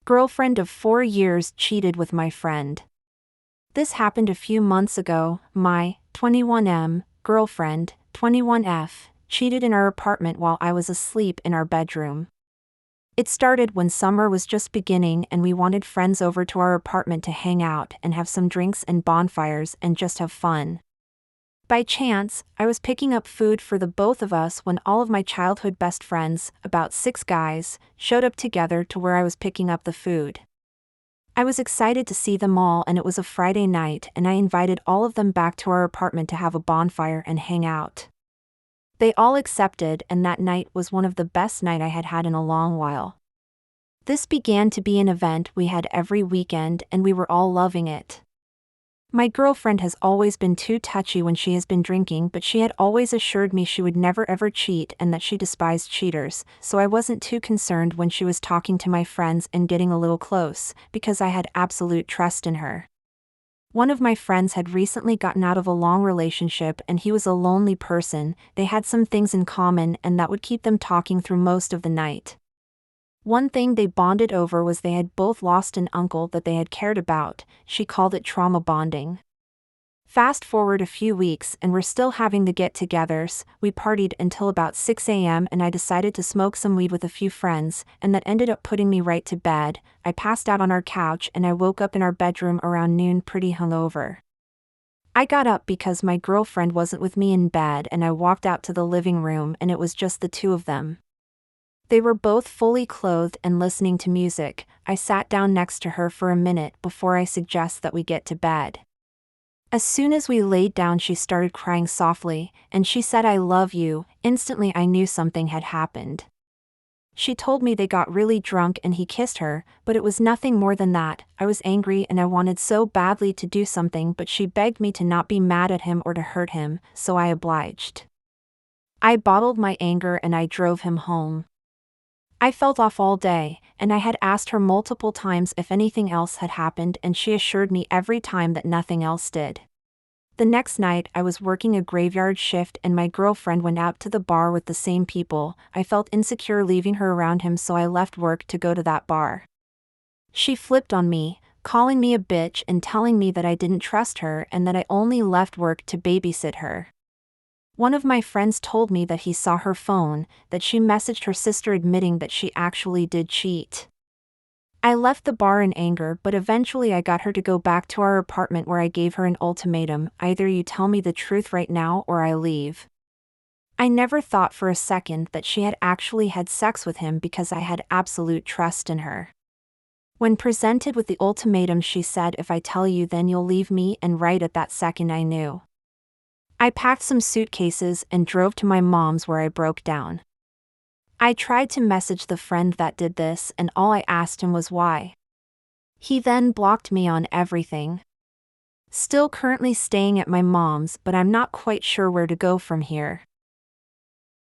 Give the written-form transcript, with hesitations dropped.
Ex-girlfriend of 4 years cheated with my friend. This happened a few months ago. My 21M girlfriend, 21F, cheated in our apartment while I was asleep in our bedroom. It started when summer was just beginning and we wanted friends over to our apartment to hang out and have some drinks and bonfires and just have fun. By chance, I was picking up food for the both of us when all of my childhood best friends, about 6 guys, showed up together to where I was picking up the food. I was excited to see them all, and it was a Friday night, and I invited all of them back to our apartment to have a bonfire and hang out. They all accepted, and that night was one of the best nights I had had in a long while. This began to be an event we had every weekend, and we were all loving it. My girlfriend has always been too touchy when she has been drinking, but she had always assured me she would never ever cheat and that she despised cheaters, so I wasn't too concerned when she was talking to my friends and getting a little close, because I had absolute trust in her. One of my friends had recently gotten out of a long relationship and he was a lonely person. They had some things in common and that would keep them talking through most of the night. One thing they bonded over was they had both lost an uncle that they had cared about. She called it trauma bonding. Fast forward a few weeks and we're still having the get-togethers. We partied until about 6 a.m. and I decided to smoke some weed with a few friends, and that ended up putting me right to bed. I passed out on our couch and I woke up in our bedroom around noon pretty hungover. I got up because my girlfriend wasn't with me in bed and I walked out to the living room and it was just the two of them. They were both fully clothed and listening to music. I sat down next to her for a minute before I suggest that we get to bed. As soon as we laid down, she started crying softly, and she said, "I love you." Instantly I knew something had happened. She told me they got really drunk and he kissed her, but it was nothing more than that. I was angry and I wanted so badly to do something, but she begged me to not be mad at him or to hurt him, so I obliged. I bottled my anger and I drove him home. I felt off all day, and I had asked her multiple times if anything else had happened, and she assured me every time that nothing else did. The next night I was working a graveyard shift and my girlfriend went out to the bar with the same people. I felt insecure leaving her around him, so I left work to go to that bar. She flipped on me, calling me a bitch and telling me that I didn't trust her and that I only left work to babysit her. One of my friends told me that he saw her phone, that she messaged her sister admitting that she actually did cheat. I left the bar in anger, but eventually I got her to go back to our apartment where I gave her an ultimatum: either you tell me the truth right now or I leave. I never thought for a second that she had actually had sex with him because I had absolute trust in her. When presented with the ultimatum, she said, "If I tell you, then you'll leave me," and right at that second I knew. I packed some suitcases and drove to my mom's where I broke down. I tried to message the friend that did this and all I asked him was why. He then blocked me on everything. Still currently staying at my mom's, but I'm not quite sure where to go from here.